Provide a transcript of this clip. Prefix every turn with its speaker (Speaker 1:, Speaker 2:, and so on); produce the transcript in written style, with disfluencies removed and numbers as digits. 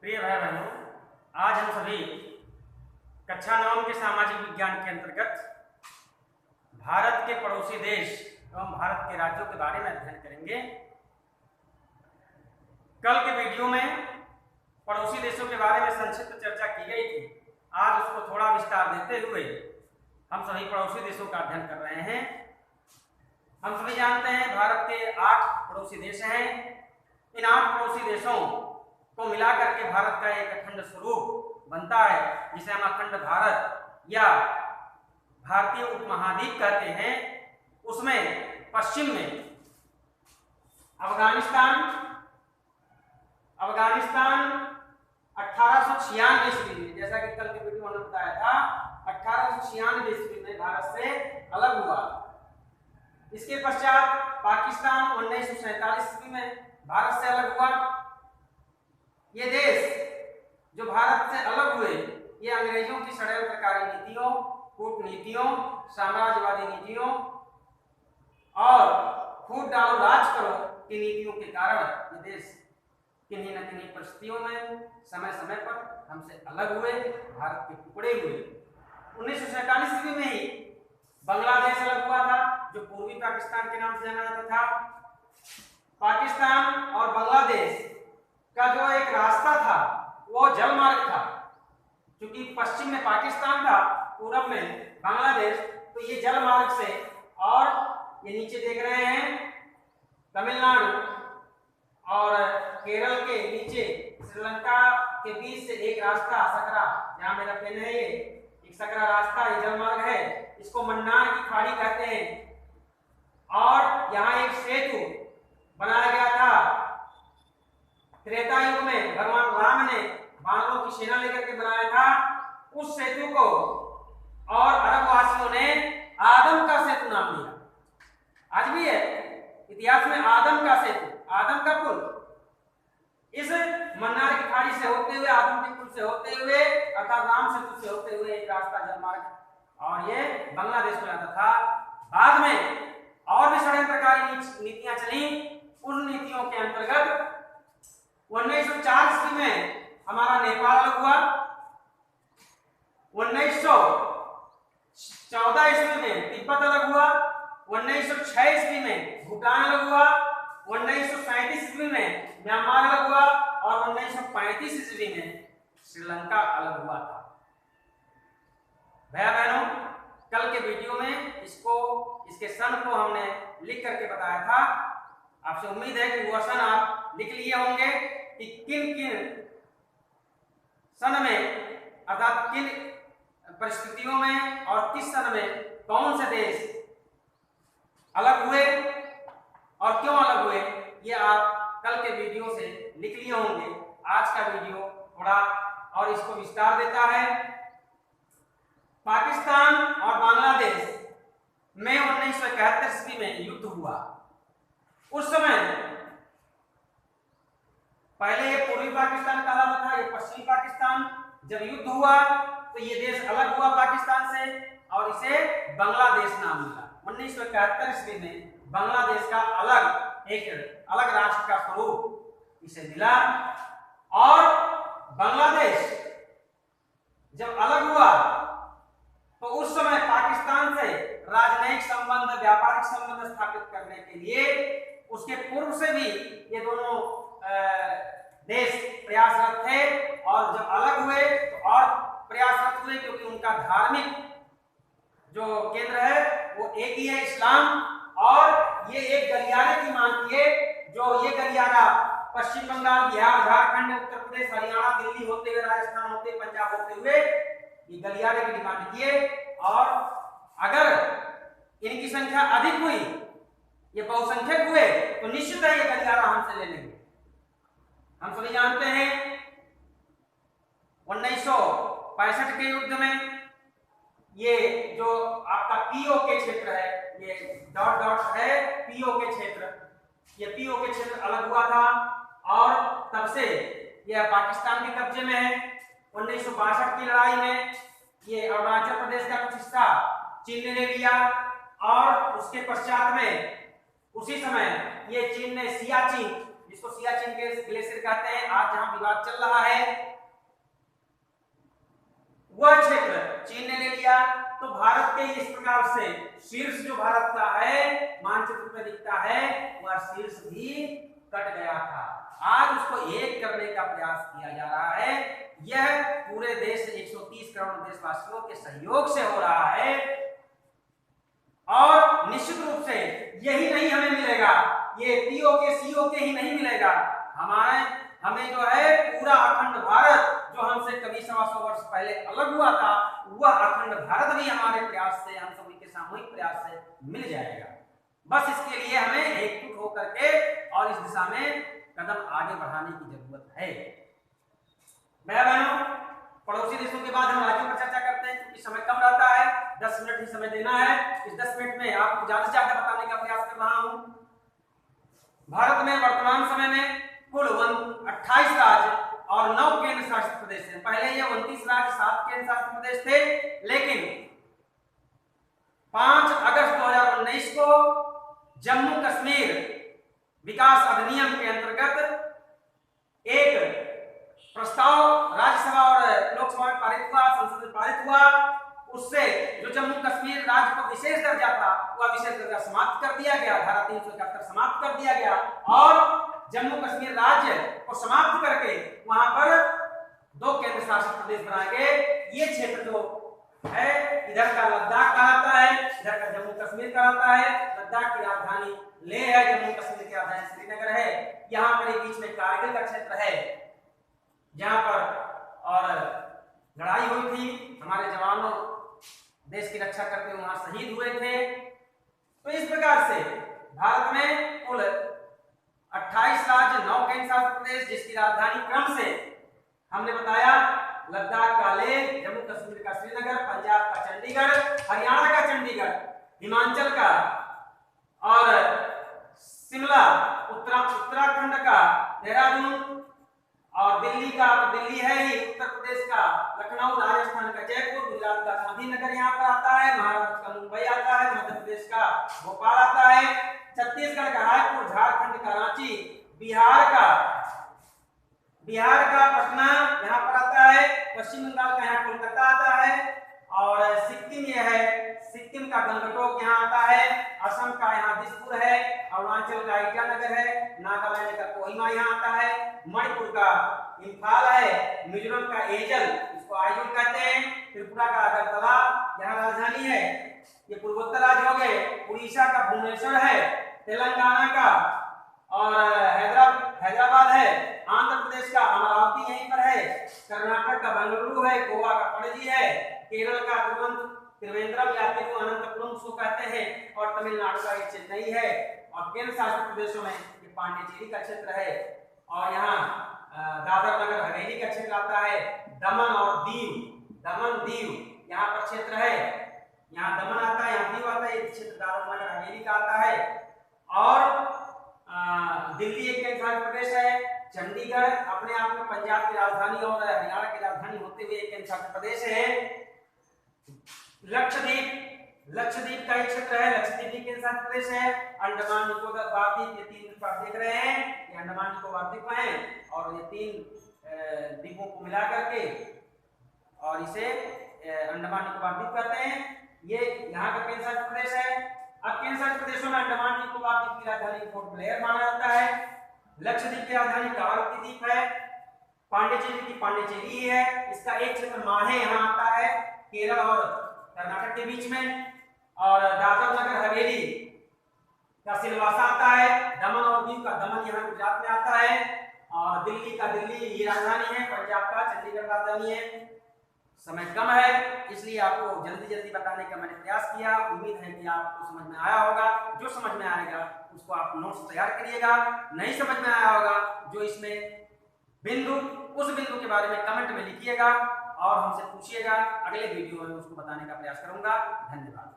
Speaker 1: प्रिय भाई बहनों, आज हम सभी कक्षा 9 के सामाजिक विज्ञान के अंतर्गत भारत के पड़ोसी देश एवं भारत के राज्यों के बारे में अध्ययन करेंगे। कल के वीडियो में पड़ोसी देशों के बारे में संक्षिप्त चर्चा की गई थी। आज उसको थोड़ा विस्तार देते हुए हम सभी पड़ोसी देशों का अध्ययन कर रहे हैं। हम सभी जानते हैं भारत के 8 पड़ोसी देश हैं। इन 8 पड़ोसी देशों को मिलाकर के भारत का एक अखंड स्वरूप बनता है, जिसे हम अखंड भारत या भारतीय उपमहाद्वीप कहते हैं। उसमें पश्चिम में अफगानिस्तान 1896 ईस्वी में, जैसा कि कल के वीडियो में बताया था, 1896 ईस्वी में भारत से अलग हुआ। इसके पश्चात पाकिस्तान 1947 ईस्वी में भारत से अलग हुआ। ये देश जो भारत से अलग हुए, ये अंग्रेजों की षड्यंत्रकारी नीतियों, कूटनीतियों, साम्राज्यवादी नीतियों और फूट डालो राज करो की नीतियों के कारण ये देश किन्हीं न किन्हीं परिस्थितियों में समय समय पर हमसे अलग हुए, भारत के टुकड़े हुए। 1947 ईस्वी में ही बांग्लादेश अलग हुआ था, जो पूर्वी पाकिस्तान के नाम से जाना जाता था। पाकिस्तान और बांग्लादेश का जो एक रास्ता था वो जलमार्ग था, क्योंकि पश्चिम में पाकिस्तान था, पूरब में बांग्लादेश, तो ये जलमार्ग से, और ये नीचे देख रहे हैं तमिलनाडु और केरल के नीचे श्रीलंका के बीच से एक रास्ता सकरा, जहां मेरा पेन है, ये एक सकरा रास्ता, ये जलमार्ग है, इसको मन्नार की खाड़ी कहते हैं। और यहाँ एक सेतु बनाया गया था त्रेता युग में, भगवान राम ने वानरों की सेना लेकर के बनाया था। उस सेतु को और अरब वासियों ने आदम का सेतु नाम दिया। आज भी है इतिहास में आदम का सेतु, आदम का पुल। इस मन्नार की खाड़ी से होते हुए, आदम के पुल से होते हुए, अर्थात राम सेतु से होते हुए एक रास्ता जलमार्ग, और ये बांग्लादेश में आता था। बाद में और भी षड्यंत्रकारी नीतियां चली। उन नीतियों के अंतर्गत 1904 ईस्वी में हमारा नेपाल अलग हुआ। 1914 ईस्वी में तिब्बत अलग हुआ। 1906 ईस्वी में भूटान अलग हुआ। 1937 ईस्वी में म्यांमार अलग हुआ और 1935 ईस्वी में श्रीलंका अलग हुआ था। भैया बहनों, कल के वीडियो में इसके सन को हमने लिख करके बताया था। आपसे उम्मीद है कि वो सन आप लिख लिए होंगे कि किन किन सन में, अर्थात किन परिस्थितियों में और किस सन में कौन से देश अलग हुए और क्यों अलग हुए, ये आप कल के वीडियो से लिख लिए होंगे। आज का वीडियो थोड़ा और इसको विस्तार देता है। पाकिस्तान और बांग्लादेश में 1971 ईस्वी में युद्ध हुआ। उस समय पहले ये पूर्वी पाकिस्तान कहलाता था, ये पश्चिमी पाकिस्तान। जब युद्ध हुआ तो ये देश अलग हुआ पाकिस्तान से और इसे बांग्लादेश नाम मिला। 1971 ईस्वी में बांग्लादेश का एक अलग राष्ट्र का स्वरूप इसे मिला। और बांग्लादेश जब अलग हुआ तो उस समय पाकिस्तान से राजनयिक संबंध, व्यापारिक संबंध स्थापित करने के लिए उसके पूर्व से भी ये दोनों देश प्रयासरत थे, और जब अलग हुए तो और प्रयासरत हुए, क्योंकि उनका धार्मिक जो केंद्र है वो एक ही है, इस्लाम। और ये एक गलियारे की मांग किए, जो ये गलियारा पश्चिम बंगाल, बिहार, झारखंड, उत्तर प्रदेश, हरियाणा, दिल्ली होते हुए, राजस्थान होते, पंजाब होते हुए ये गलियारे की डिमांड किए। और अगर इनकी संख्या अधिक हुई, ये बहुसंख्यक हुए, तो निश्चित है ये गलियारा हमसे ले लेंगे। हम सभी जानते हैं 1965 के युद्ध में ये जो आपका पीओ के क्षेत्र है, ये डॉट डॉट है पीओ के क्षेत्र, ये पीओ के क्षेत्र अलग हुआ था और तब से यह पाकिस्तान के कब्जे में है। 1962 की लड़ाई में ये अरुणाचल प्रदेश का कुछ हिस्सा चीन ने ले लिया, और उसके पश्चात में उसी समय ये चीन ने सियाचिन, जिसको सियाचिन के ग्लेशियर कहते हैं, आज जहां विवाद चल रहा है, वह क्षेत्र चीन ने ले लिया। तो भारत के इस प्रकार से शीर्ष जो भारत का है मानचित्र में दिखता है, वह शीर्ष भी कट गया था। आज उसको एक करने का प्रयास किया जा रहा है। यह पूरे देश 130 करोड़ देशवासियों के सहयोग से हो रहा है और निश्चित रूप से यही नहीं हमें मिलेगा, ये पीओके सीओके ही नहीं मिलेगा, हमें जो है पूरा अखंड भारत जो हमसे कभी 125 वर्ष पहले अलग हुआ था, वह अखंड भारत भी हमारे प्रयास से, हम सभी के सामूहिक प्रयास से मिल जाएगा। बस इसके लिए हमें एकजुट होकर के और इस दिशा में कदम आगे बढ़ाने की जरूरत है। भाई बहनों, पड़ोसी देशों के बाद हम राज्यों पर चर्चा करते हैं, क्योंकि समय कम रहता है, 10 मिनट ही समय देना है। इस 10 मिनट में आपको ज्यादा से ज्यादा बताने का प्रयास कर रहा हूं। भारत में वर्तमान समय में कुल 28 राज्य और 9 केंद्र शासित प्रदेश हैं। पहले ये 29 राज्य 7 केंद्र शासित प्रदेश थे, लेकिन 5 अगस्त 2019 को जम्मू कश्मीर विकास अधिनियम के अंतर्गत एक प्रस्ताव राज्यसभा और लोकसभा में पारित हुआ, संसद में पारित हुआ। उससे जो जम्मू कश्मीर राज्य को विशेष दर्जा था, वह विशेष दर्जा समाप्त कर दिया गया, धारा 371 समाप्त कर दिया गया और जम्मू कश्मीर राज्य को समाप्त करके वहां पर 2 केंद्र शासित प्रदेश बनाए गए। ये क्षेत्र जो है, इधर का लद्दाख कहलाता है, इधर का जम्मू कश्मीर कहलाता है। लद्दाख की राजधानी लेह है, जम्मू कश्मीर की राजधानी श्रीनगर है। यहाँ पर बीच में कारगिल का क्षेत्र है, जहां पर और लड़ाई हुई थी, हमारे जवानों देश की रक्षा करते हुए वहां शहीद हुए थे। तो इस प्रकार से भारत में कुल 28 राज्य, 9 केंद्र शासित प्रदेश, जिसकी राजधानी क्रम से हमने बताया लद्दाख का लेह, जम्मू कश्मीर का श्रीनगर, पंजाब का चंडीगढ़, हरियाणा का चंडीगढ़, हिमाचल का और शिमला, उत्तराखंड का देहरादून और दिल्ली का तो दिल्ली है ही, उत्तर प्रदेश का लखनऊ, राजस्थान का जयपुर, गुजरात का गांधीनगर यहाँ पर आता है, महाराष्ट्र का मुंबई आता है, मध्य प्रदेश का भोपाल आता है, छत्तीसगढ़ का रायपुर, झारखंड का रांची, बिहार का पटना यहाँ पर आता है, पश्चिम बंगाल का यहाँ कोलकाता आता है और सिक्किम ये है, सिक्किम का गंगटोक यहाँ आता है, असम का यहाँ दिसपुर है, अरुणाचल का ईटानगर है, नागालैंड का कोहिमा यहाँ आता है, मणिपुर का इम्फाल है, मिजोरम का एजल, इसको आइजोल कहते हैं, त्रिपुरा का अगरतला यहाँ राजधानी है। ये पूर्वोत्तर राज्य हो गए। उड़ीसा का भुवनेश्वर है, तेलंगाना का और हैदराबाद है, आंध्र प्रदेश का अमरावती यहीं पर है, कर्नाटक का बेंगलुरु है, गोवा का पणजी है, केरल का त्रिवेंद्रम या तिरुवनंतपुरम उसको कहते हैं और तमिलनाडु का एक चेन्नई है और केंद्र शासित प्रदेशों में ये पांडिचेरी का क्षेत्र है और यहाँ दादर नगर हवेली का क्षेत्र आता है, दमन और दीव यहाँ पर क्षेत्र है, यहाँ दमन आता है, यहाँ दीव आता है, ये क्षेत्र दादर नगर हवेली का आता है और दिल्ली एक केंद्र शासित प्रदेश है, चंडीगढ़ अपने आप में पंजाब की राजधानी और हरियाणा की राजधानी होते हुए एक केंद्र शासित प्रदेश है। लक्षद्वीप का एक क्षेत्र है, लक्षद्वीप भी केंद्र शासित प्रदेश है। अंडमान निकोबार द्वीप, ये 3 द्वीप आप देख रहे हैं, ये अंडमान निकोबार द्वीप है और ये 3 द्वीपों को मिला करके और इसे अंडमान निकोबार द्वीप कहते हैं। ये यहाँ का केंद्र शासित प्रदेश है। अब केंद्र शासित प्रदेशों में अंडमान निकोबार द्वीप की राजधानी पोर्ट ब्लेयर माना जाता है, लक्षद्वीप की राजधानी कवरत्ती द्वीप है, पांडिचेरी की पांडिचेरी है, इसका एक क्षेत्र माहे यहाँ आता है केरल और कर्नाटक के बीच में और दादर नगर हवेली का सिलवासा आता है, दमन और दीव का दमन यहाँ गुजरात में आता है और दिल्ली का दिल्ली ये राजधानी है, पंजाब का चंडीगढ़ राजधानी है। समय कम है इसलिए आपको जल्दी बताने का मैंने प्रयास किया। उम्मीद है कि आपको समझ में आया होगा। जो समझ में आएगा उसको आप नोट्स तैयार करिएगा, नहीं समझ में आया होगा जो इसमें उस बिंदु के बारे में कमेंट में लिखिएगा और हमसे पूछिएगा। अगले वीडियो में उसको बताने का प्रयास करूंगा। धन्यवाद।